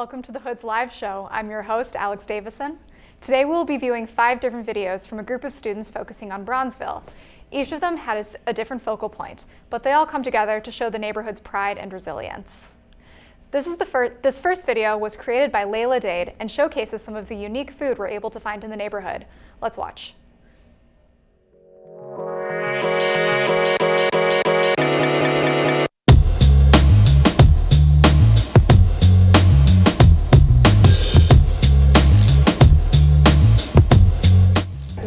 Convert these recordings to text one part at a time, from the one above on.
welcome to the Hoods Live Show. I'm your host, Alex Davison. Today we'll be viewing 5 different videos from a group of students focusing on Bronzeville. Each of them had a different focal point, but they all come together to show the neighborhood's pride and resilience. This first video was created by Layla Dade and showcases some of the unique food we're able to find in the neighborhood. Let's watch.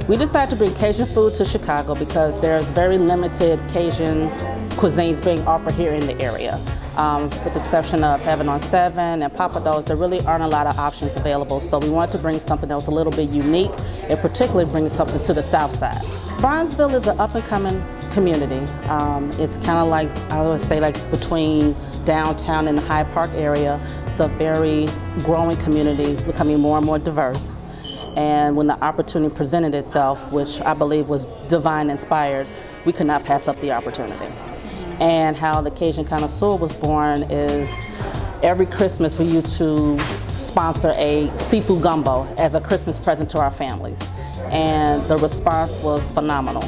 We decided to bring Cajun food to Chicago because there's very limited Cajun cuisines being offered here in the area. With the exception of Heaven on 7 and Pappadeaux, there really aren't a lot of options available. So we wanted to bring something that was a little bit unique and particularly bring something to the South Side. Bronzeville is an up and coming community. It's kind of like, I would say, like between downtown and the Hyde Park area. It's a very growing community, becoming more and more diverse. And when the opportunity presented itself, which I believe was divine inspired, we could not pass up the opportunity. And how the Cajun Connoisseur was born is every Christmas we used to sponsor a seafood gumbo as a Christmas present to our families. And the response was phenomenal.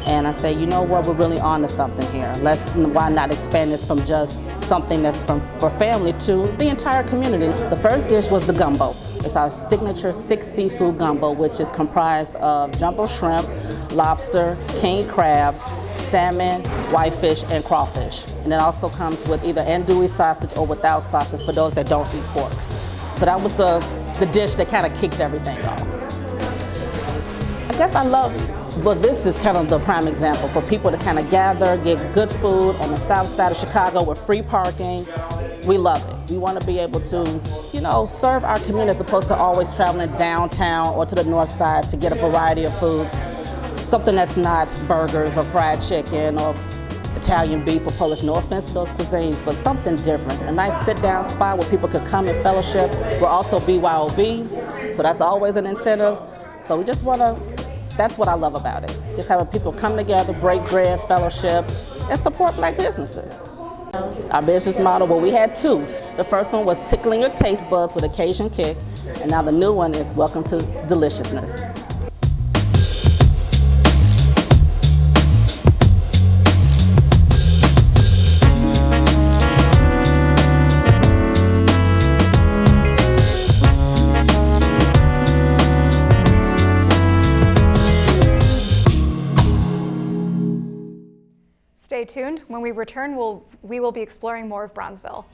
And I say, you know what, we're really on to something here. Why not expand this from just something that's for family to the entire community? The first dish was the gumbo. It's our signature 6 seafood gumbo, which is comprised of jumbo shrimp, lobster, king crab, salmon, whitefish, and crawfish. And it also comes with either andouille sausage or without sausage for those that don't eat pork. So that was the dish that kind of kicked everything off. I guess this is kind of the prime example for people to kind of gather, get good food on the south side of Chicago with free parking. We love it. We want to be able to, serve our community as opposed to always traveling downtown or to the north side to get a variety of food. Something that's not burgers or fried chicken or Italian beef or Polish, no offense to those cuisines, but something different. A nice sit-down spot where people could come and fellowship. We're also BYOB, so that's always an incentive. So we just that's what I love about it. Just having people come together, break bread, fellowship, and support Black businesses. Our business model, well, we had 2. The first one was tickling your taste buds with a Cajun kick, and now the new one is welcome to deliciousness. Stay tuned. When we return, we will be exploring more of Bronzeville.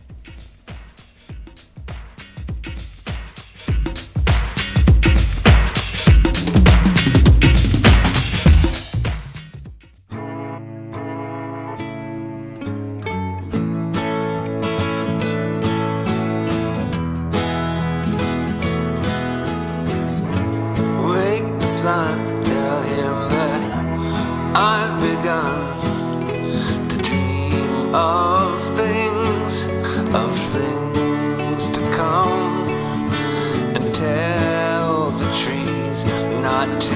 Wake the sun, tell him that I've begun of things to come, and tell the trees not to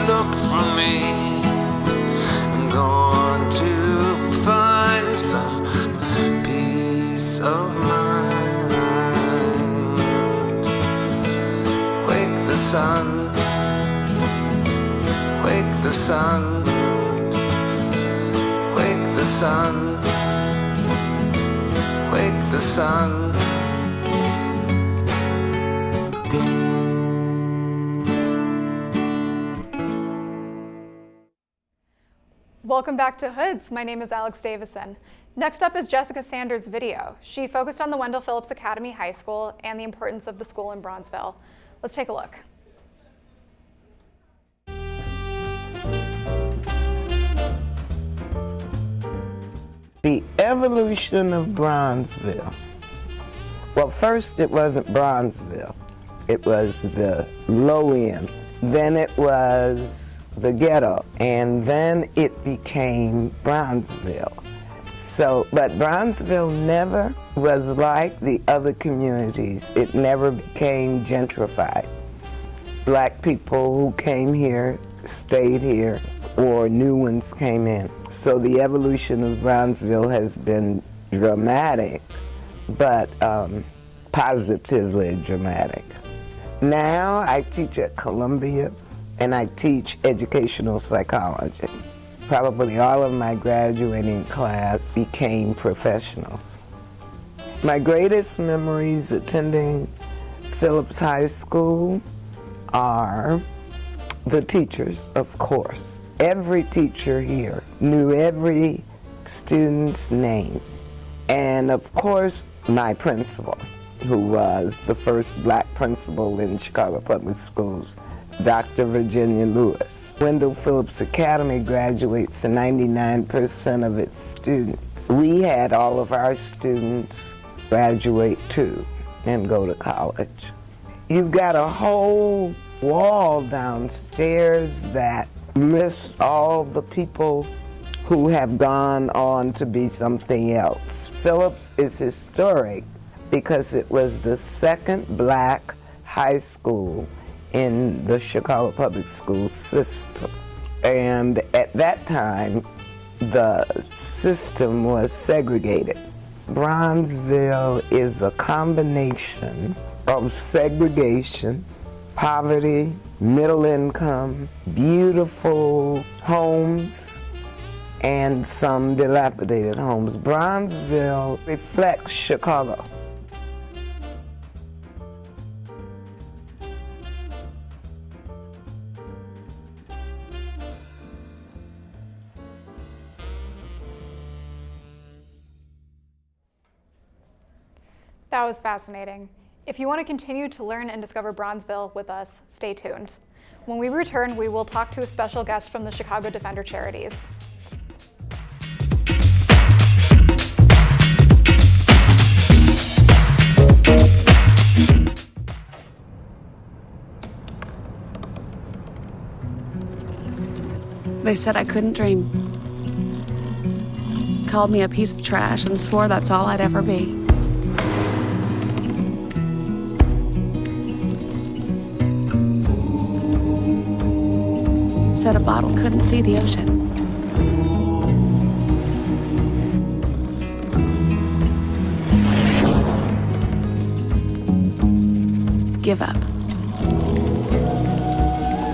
look for me. I'm going to find some peace of mind. Wake the sun, wake the sun, wake the sun, wake the sun. Welcome back to Hoods. My name is Alex Davison. Next up is Jessica Sanders' video. She focused on the Wendell Phillips Academy High School and the importance of the school in Bronzeville. Let's take a look. The evolution of Bronzeville. Well, first it wasn't Bronzeville. It was the low end. Then it was the ghetto. And then it became Bronzeville. But Bronzeville never was like the other communities. It never became gentrified. Black people who came here stayed here, or new ones came in. So the evolution of Bronzeville has been dramatic, but positively dramatic. Now I teach at Columbia and I teach educational psychology. Probably all of my graduating class became professionals. My greatest memories attending Phillips High School are the teachers, of course. Every teacher here knew every student's name. And of course, my principal, who was the first black principal in Chicago Public Schools, Dr. Virginia Lewis. Wendell Phillips Academy graduates 99% of its students. We had all of our students graduate too and go to college. You've got a whole wall downstairs that lists all the people who have gone on to be something else. Phillips is historic because it was the second black high school in the Chicago Public School system. And at that time, the system was segregated. Bronzeville is a combination of segregation, poverty, middle income, beautiful homes, and some dilapidated homes. Bronzeville reflects Chicago. That was fascinating. If you want to continue to learn and discover Bronzeville with us, stay tuned. When we return, we will talk to a special guest from the Chicago Defender Charities. They said I couldn't dream. Called me a piece of trash and swore that's all I'd ever be. Said a bottle couldn't see the ocean. Give up.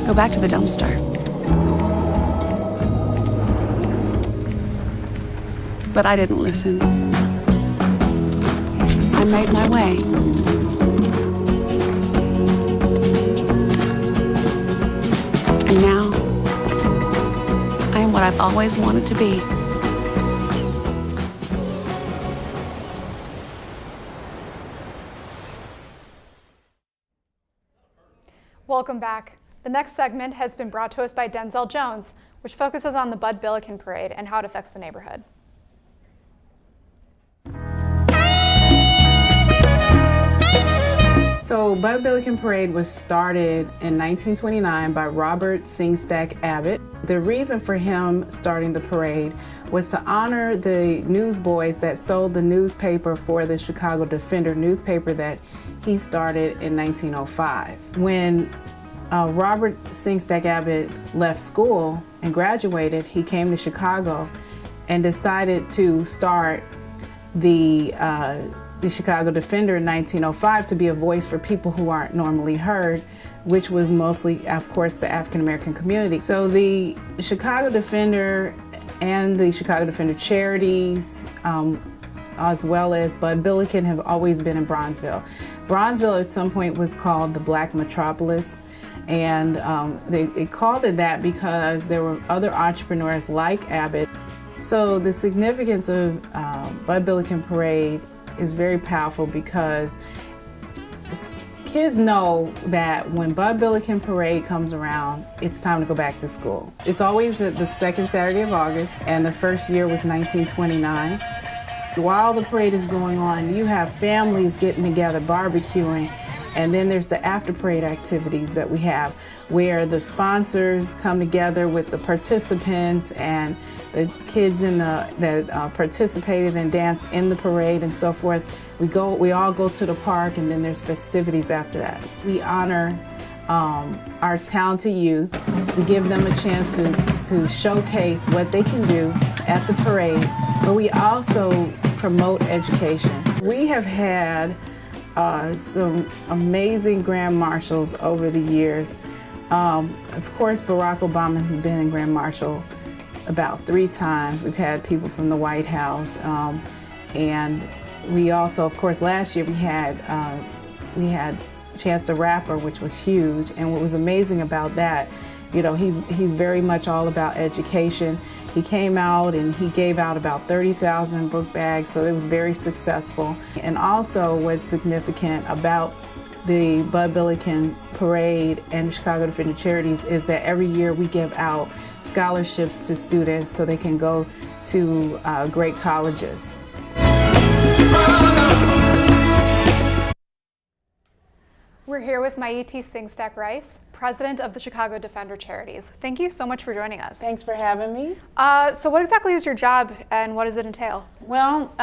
Go back to the dumpster. But I didn't listen. I made my way. And now, I am what I've always wanted to be. Welcome back. The next segment has been brought to us by Denzel Jones, which focuses on the Bud Billiken Parade and how it affects the neighborhood. So Bud Billiken Parade was started in 1929 by Robert Singstack Abbott. The reason for him starting the parade was to honor the newsboys that sold the newspaper for the Chicago Defender newspaper that he started in 1905. When Robert Singstack Abbott left school and graduated, he came to Chicago and decided to start the Chicago Defender in 1905 to be a voice for people who aren't normally heard, which was mostly, of course, the African American community. So the Chicago Defender and the Chicago Defender Charities, as well as Bud Billiken, have always been in Bronzeville. Bronzeville at some point was called the Black Metropolis, and they called it that because there were other entrepreneurs like Abbott. So the significance of Bud Billiken Parade is very powerful because kids know that when Bud Billiken Parade comes around, it's time to go back to school. It's always the second Saturday of August, and the first year was 1929. While the parade is going on, you have families getting together, barbecuing, and then there's the after parade activities that we have where the sponsors come together with the participants and the kids that participated and danced in the parade and so forth. We all go to the park, and then there's festivities after that. We honor our talented youth. We give them a chance to showcase what they can do at the parade, but we also promote education. We have had some amazing grand marshals over the years. Of course, Barack Obama has been in Grand Marshal about 3 times. We've had people from the White House, and we also, of course, last year we had Chance the Rapper, which was huge. And what was amazing about that, you know, he's very much all about education. He came out and he gave out about 30,000 book bags, so it was very successful. And also what's significant about the Bud Billiken Parade and Chicago Defender Charities is that every year we give out scholarships to students so they can go to great colleges. We're here with Maiti Singstack Rice, president of the Chicago Defender Charities. Thank you so much for joining us. Thanks for having me. So what exactly is your job and what does it entail? Well,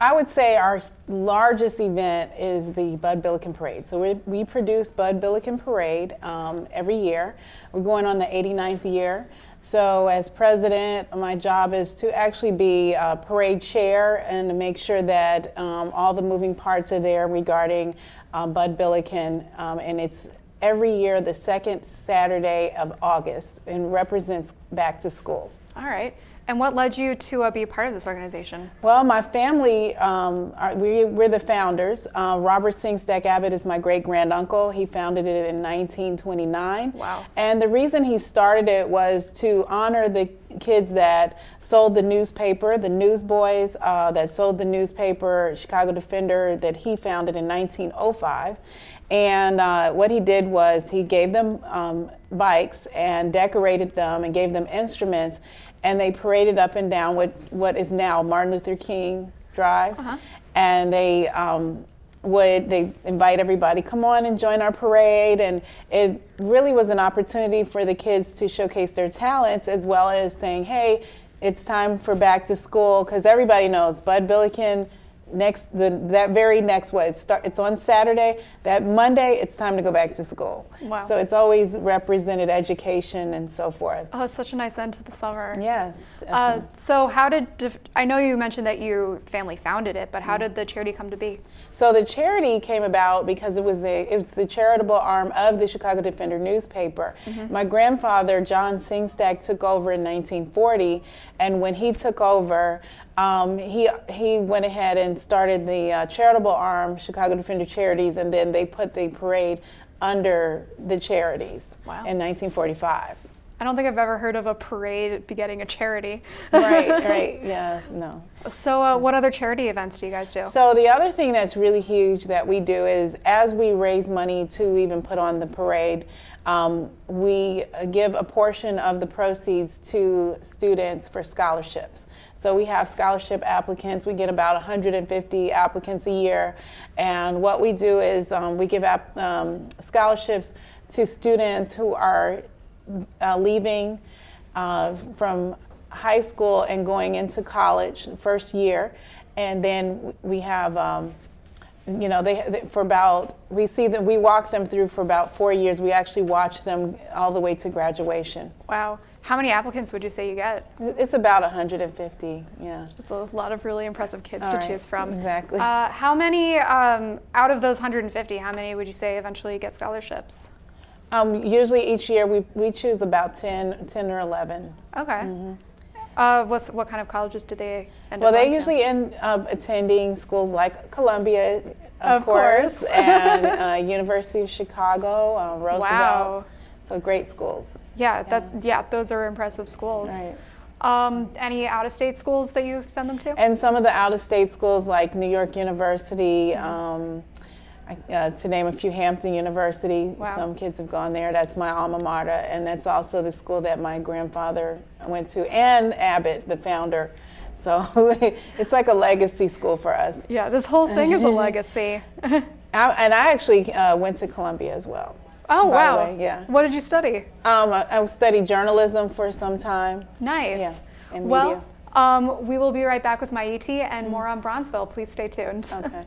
I would say our largest event is the Bud Billiken Parade. So we produce Bud Billiken Parade every year. We're going on the 89th year. So as president, my job is to actually be a parade chair and to make sure that all the moving parts are there regarding Bud Billiken, and it's every year the second Saturday of August and represents back to school. All right. And what led you to be a part of this organization? Well, my family, we're the founders. Robert Singstack Abbott is my great-granduncle. He founded it in 1929. Wow. And the reason he started it was to honor the kids that sold the newspaper, the newsboys that sold the newspaper, Chicago Defender, that he founded in 1905. And what he did was he gave them bikes and decorated them and gave them instruments, and they paraded up and down what is now Martin Luther King Drive. Uh-huh. And they invite everybody, come on and join our parade. And it really was an opportunity for the kids to showcase their talents, as well as saying, hey, it's time for back to school, because everybody knows Bud Billiken, it's on Saturday. That Monday, it's time to go back to school. Wow. So it's always represented education and so forth. Oh, it's such a nice end to the summer. Yes. So how did, I know you mentioned that your family founded it, but how did the charity come to be? So the charity came about because it was the charitable arm of the Chicago Defender newspaper. Mm-hmm. My grandfather, John Singstack, took over in 1940, and when he took over, he went ahead and started the charitable arm, Chicago Defender Charities, and then they put the parade under the charities. Wow. In 1945. I don't think I've ever heard of a parade begetting a charity. Right, yes, no. So what other charity events do you guys do? So the other thing that's really huge that we do is, as we raise money to even put on the parade, we give a portion of the proceeds to students for scholarships. So we have scholarship applicants. We get about 150 applicants a year. And what we do is we give scholarships to students who are leaving from high school and going into college first year. And then we have, we walk them through for about 4 years. We actually watch them all the way to graduation. Wow. How many applicants would you say you get? It's about 150, yeah. It's a lot of really impressive kids to choose from. Exactly. How many, out of those 150, how many would you say eventually get scholarships? Usually each year we choose about 10 or 11. Okay. Mm-hmm. What kind of colleges do they end up Well, they going usually to? end up attending schools like Columbia, of course, and University of Chicago, Roosevelt. Wow. So great schools. Yeah, those are impressive schools. Right. Any out-of-state schools that you send them to? And some of the out-of-state schools like New York University, to name a few, Hampton University. Wow. Some kids have gone there. That's my alma mater, and that's also the school that my grandfather went to, and Abbott, the founder. So it's like a legacy school for us. Yeah, this whole thing is a legacy. And I actually went to Columbia as well. Oh, wow. By the way, yeah. What did you study? I studied journalism for some time. Nice. Yeah, and well, we will be right back with Maiti and more on Bronzeville. Please stay tuned. Okay.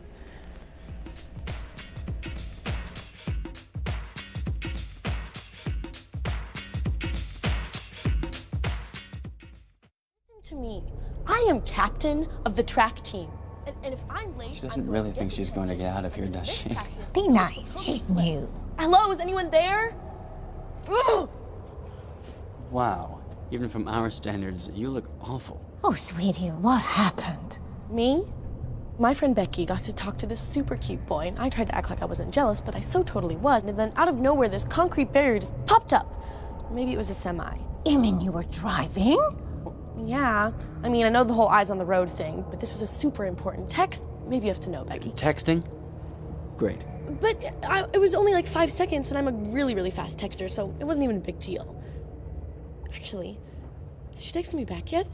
To me, I am captain of the track team. And if I'm late, She doesn't really think she's going to get out of here, does she? Be nice. She's new. Hello, is anyone there? Ugh! Wow. Even from our standards, you look awful. Oh, sweetie, what happened? Me? My friend Becky got to talk to this super cute boy, and I tried to act like I wasn't jealous, but I so totally was. And then out of nowhere, this concrete barrier just popped up. Maybe it was a semi. You mean you were driving? Yeah. I mean, I know the whole eyes on the road thing, but this was a super important text. Maybe you have to know, Becky. Texting? Great. But it was only like 5 seconds, and I'm a really, really fast texter, so it wasn't even a big deal. Actually, has she texted me back yet?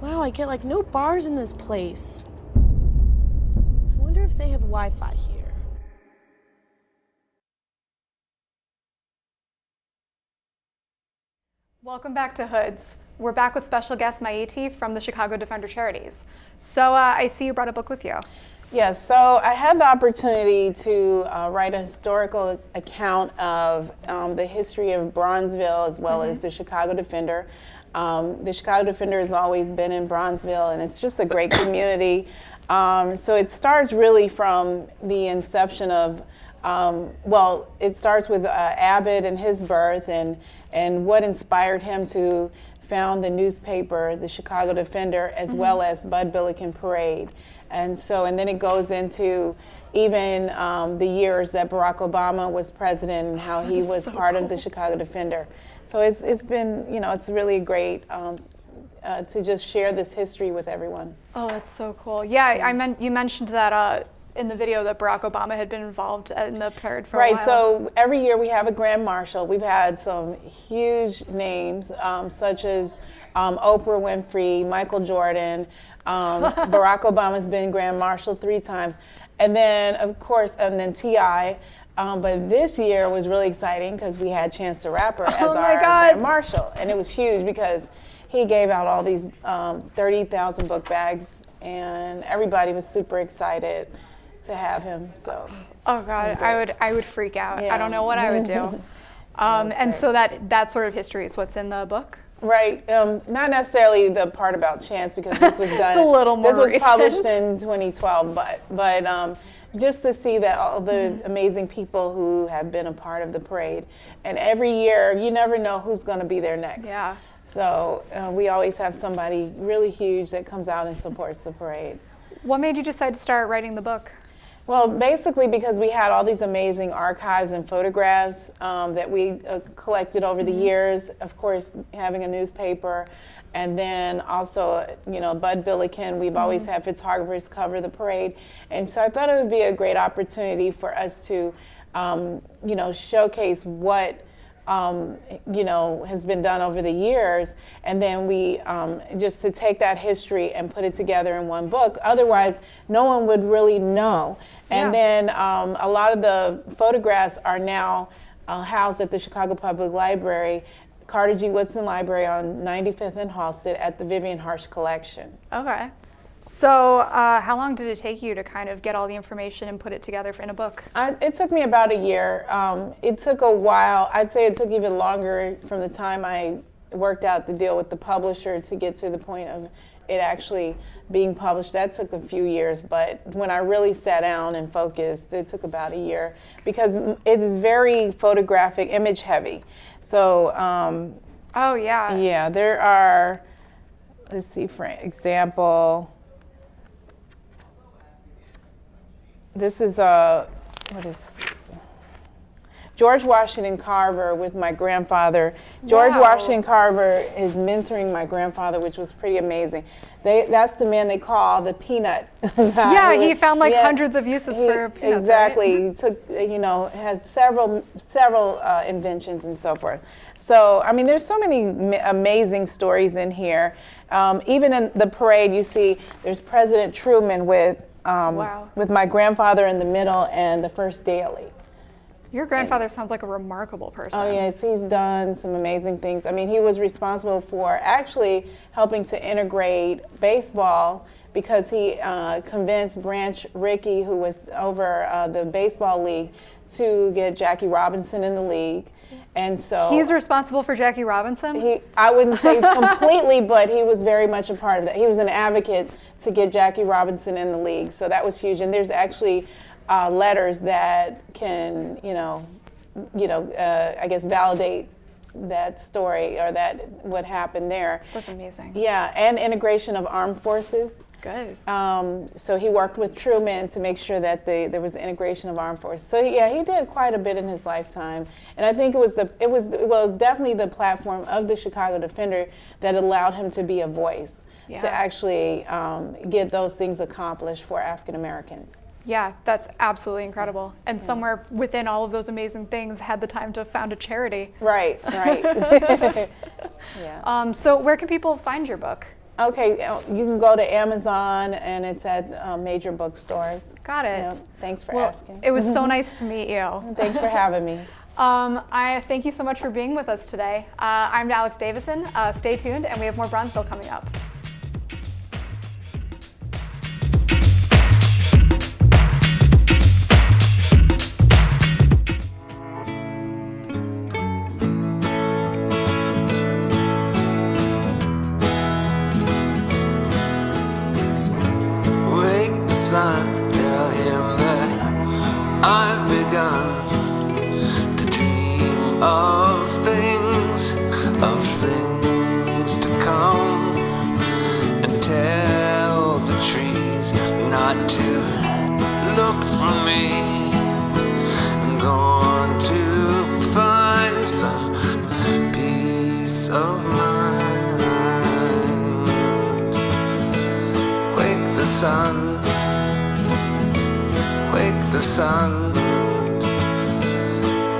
Wow, I get like no bars in this place. I wonder if they have Wi-Fi here. Welcome back to Hoods. We're back with special guest Maiti from the Chicago Defender Charities. So I see you brought a book with you. Yes, so I had the opportunity to write a historical account of the history of Bronzeville as well as the Chicago Defender. The Chicago Defender has always been in Bronzeville, and it's just a great community. So it starts really from the inception of, well, it starts with Abbott and his birth and what inspired him to found the newspaper, the Chicago Defender, as well as Bud Billiken Parade. And then it goes into even the years that Barack Obama was president and how he was part of the Chicago Defender. So it's been, you know, it's really great to just share this history with everyone. Oh, that's so cool. Yeah, you mentioned that in the video that Barack Obama had been involved in the parade for a while. Right, so every year we have a Grand Marshal. We've had some huge names such as Oprah Winfrey, Michael Jordan, Barack Obama's been Grand Marshal 3 times. And then, of course, T.I. But this year was really exciting because we had Chance the Rapper as our Grand Marshal. And it was huge because he gave out all these 30,000 book bags, and everybody was super excited to have him. So, oh God, I would freak out. Yeah. I don't know what I would do. And so that sort of history is what's in the book. Right, not necessarily the part about Chance because this was done. It's a little more This was recent. published in 2012, but just to see that all the amazing people who have been a part of the parade, and every year you never know who's going to be there next. Yeah. So we always have somebody really huge that comes out and supports the parade. What made you decide to start writing the book? Well, basically because we had all these amazing archives and photographs that we collected over the years. Of course, having a newspaper, and then also, you know, Bud Billiken. We've always had photographers cover the parade, and so I thought it would be a great opportunity for us to, you know, showcase what you know, has been done over the years, and then we just to take that history and put it together in one book. Otherwise, no one would really know. And then a lot of the photographs are now housed at the Chicago Public Library, Carter G. Woodson Library on 95th and Halsted at the Vivian Harsh Collection. Okay. So how long did it take you to kind of get all the information and put it together in a book? It took me about a year. It took a while. I'd say it took even longer from the time I worked out the deal with the publisher to get to the point of it actually being published. That took a few years, but when I really sat down and focused, it took about a year because it is very photographic, image heavy. So, oh yeah. Yeah, there are, let's see, for example, this is George Washington Carver with my grandfather. George Washington Carver is mentoring my grandfather, which was pretty amazing. That's the man they call the peanut guy. Yeah, he found like hundreds of uses for peanuts. Exactly. Right? He took, you know, has several inventions and so forth. So, I mean, there's so many amazing stories in here. Even in the parade, you see there's President Truman with my grandfather in the middle and the first daily. Your grandfather sounds like a remarkable person. Oh yes, he's done some amazing things. I mean, he was responsible for actually helping to integrate baseball because he convinced Branch Rickey, who was over the baseball league, to get Jackie Robinson in the league. And so He's responsible for Jackie Robinson? I wouldn't say completely, but he was very much a part of that. He was an advocate to get Jackie Robinson in the league, so that was huge. And there's actually letters that can, I guess validate that story or that what happened there. That's amazing. Yeah, and integration of armed forces. Good. So he worked with Truman to make sure that there was the integration of armed forces. So yeah, he did quite a bit in his lifetime, and I think it was definitely the platform of the Chicago Defender that allowed him to be a voice to actually get those things accomplished for African Americans. Yeah, that's absolutely incredible. And somewhere within all of those amazing things, had the time to found a charity. Right. Yeah. So where can people find your book? Okay, you can go to Amazon, and it's at major bookstores. Got it. Yeah, thanks for asking. It was so nice to meet you. Thanks for having me. I thank you so much for being with us today. I'm Alex Davison. Stay tuned, and we have more Bronzeville coming up. Son, tell him that I've begun to dream of things to come, and tell the trees not to look for me. I'm going to find some peace of mind. Wake the sun. Wake the sun,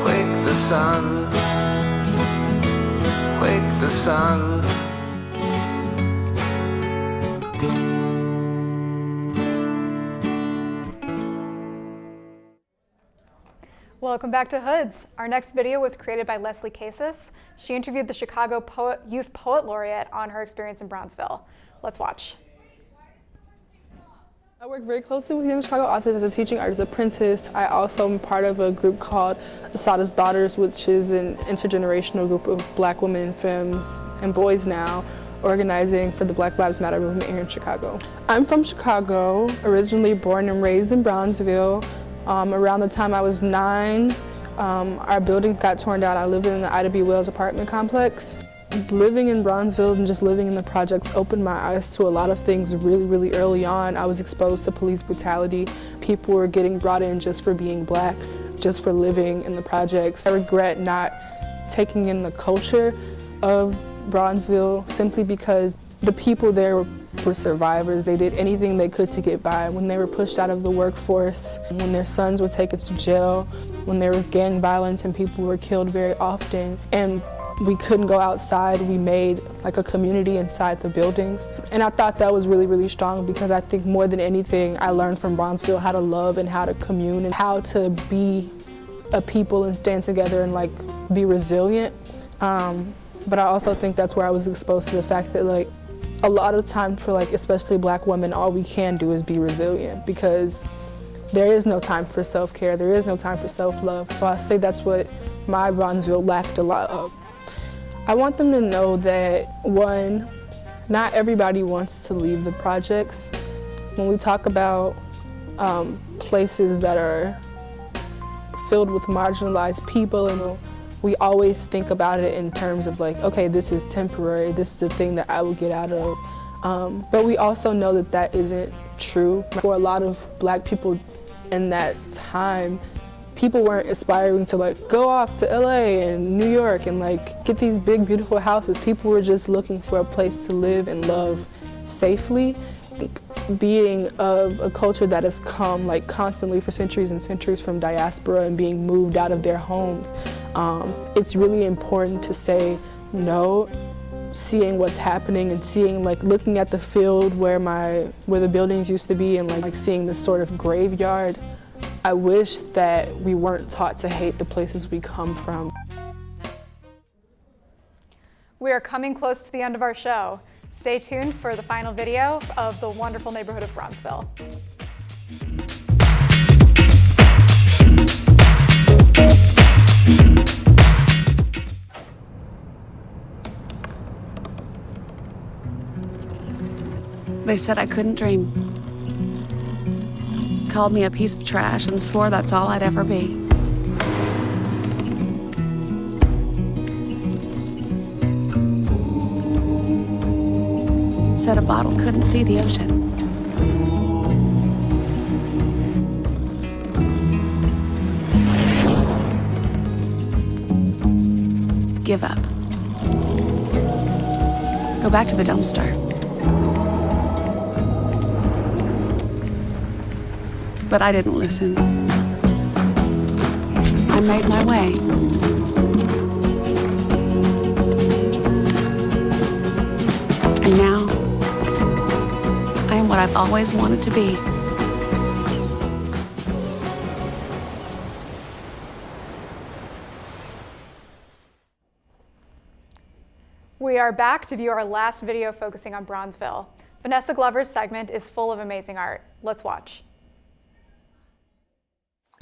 wake the sun, wake the sun. Welcome back to Hoods. Our next video was created by Leslie Casas. She interviewed the Chicago Youth Poet Laureate on her experience in Bronzeville. Let's watch. I work very closely with Young Chicago Authors as a teaching artist apprentice. I also am part of a group called Assata's Daughters, which is an intergenerational group of Black women, femmes, and boys now, organizing for the Black Lives Matter movement here in Chicago. I'm from Chicago, originally born and raised in Bronzeville. Around the time I was 9, our buildings got torn down. I lived in the Ida B. Wells apartment complex. Living in Bronzeville and just living in the projects opened my eyes to a lot of things really early on. I was exposed to police brutality. People were getting brought in just for being Black, just for living in the projects. I regret not taking in the culture of Bronzeville simply because the people there were survivors. They did anything they could to get by. When they were pushed out of the workforce, when their sons were taken to jail, when there was gang violence and people were killed very often, and we couldn't go outside, we made like a community inside the buildings. And I thought that was really strong because I think more than anything, I learned from Bronzeville how to love and how to commune and how to be a people and stand together and like be resilient. But I also think that's where I was exposed to the fact that like a lot of times for like especially Black women, all we can do is be resilient because there is no time for self-care, there is no time for self-love. So I say that's what my Bronzeville lacked a lot of. I want them to know that, one, not everybody wants to leave the projects. When we talk about places that are filled with marginalized people, and we always think about it in terms of like, okay, this is temporary, this is a thing that I will get out of. But we also know that that isn't true. For a lot of Black people in that time, people weren't aspiring to like go off to LA and New York and like get these big beautiful houses. People were just looking for a place to live and love safely. Being of a culture that has come like constantly for centuries and centuries from diaspora and being moved out of their homes, it's really important to say no, seeing what's happening and seeing like looking at the field where the buildings used to be and like seeing this sort of graveyard. I wish that we weren't taught to hate the places we come from. We are coming close to the end of our show. Stay tuned for the final video of the wonderful neighborhood of Bronzeville. They said I couldn't dream. Called me a piece of trash and swore that's all I'd ever be. Said a bottle couldn't see the ocean. Give up. Go back to the dumpster. But I didn't listen. I made my way. And now, I am what I've always wanted to be. We are back to view our last video focusing on Bronzeville. Vanessa Glover's segment is full of amazing art. Let's watch.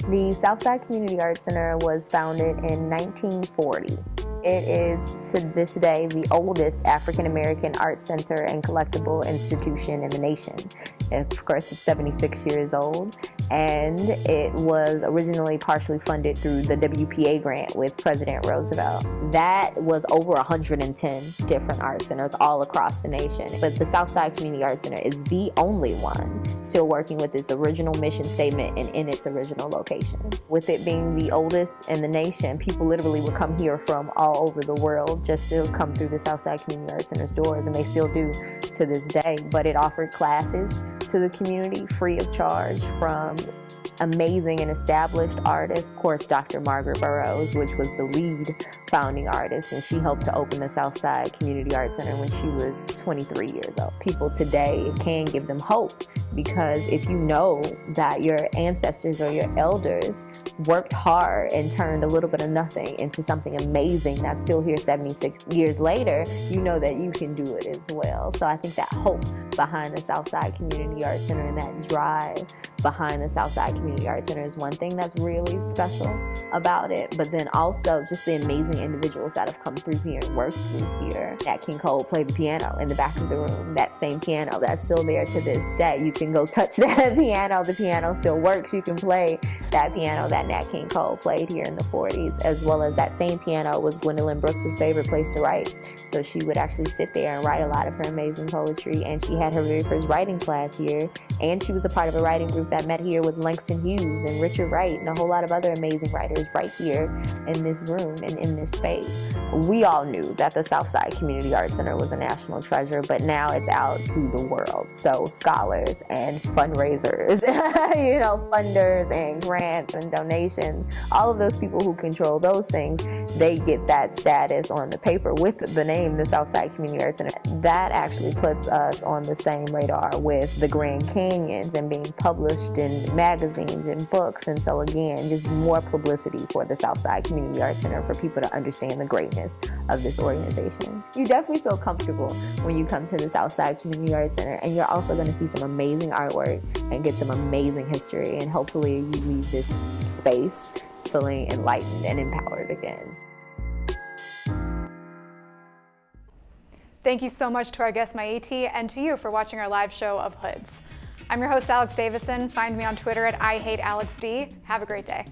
The Southside Community Arts Center was founded in 1940. It is, to this day, the oldest African-American art center and collectible institution in the nation. Of course, it's 76 years old, and it was originally partially funded through the WPA grant with President Roosevelt. That was over 110 different art centers all across the nation. But the Southside Community Arts Center is the only one still working with its original mission statement and in its original location. With it being the oldest in the nation, people literally would come here from all over the world just to come through the Southside Community Arts Center's doors, and they still do to this day. But it offered classes to the community free of charge from amazing and established artists. Of course, Dr. Margaret Burroughs, which was the lead founding artist, and she helped to open the Southside Community Arts Center when she was 23 years old. People today, it can give them hope, because if you know that your ancestors or your elders worked hard and turned a little bit of nothing into something amazing that's still here 76 years later, you know that you can do it as well. So I think that hope behind the Southside Community Arts Center and that drive behind the Southside Community Arts Center is one thing that's really special about it. But then also just the amazing individuals that have come through here and worked through here. Nat King Cole played the piano in the back of the room. That same piano that's still there to this day. You can go touch that piano. The piano still works. You can play that piano that Nat King Cole played here in the 40s, as well as that same piano was Gwendolyn Brooks' favorite place to write. So she would actually sit there and write a lot of her amazing poetry, and she had her very first writing class here, and she was a part of a writing group that met here with Langston Hughes and Richard Wright and a whole lot of other amazing writers right here in this room and in this space. We all knew that the Southside Community Arts Center was a national treasure, but now it's out to the world. So scholars and fundraisers, you know, funders and grants and donations, all of those people who control those things, they get that status on the paper with the name, the Southside Community Arts Center. That actually puts us on the same radar with the Grand Canyons and being published in magazines and books. And so again, just more publicity for the Southside Community Arts Center for people to understand the greatness of this organization. You definitely feel comfortable when you come to the Southside Community Arts Center, and you're also going to see some amazing artwork and get some amazing history, and hopefully you leave this space feeling enlightened and empowered again. Thank you so much to our guest Maiti, and to you for watching our live show of Hoods. I'm your host, Alex Davison. Find me on Twitter at IHateAlexD. Have a great day.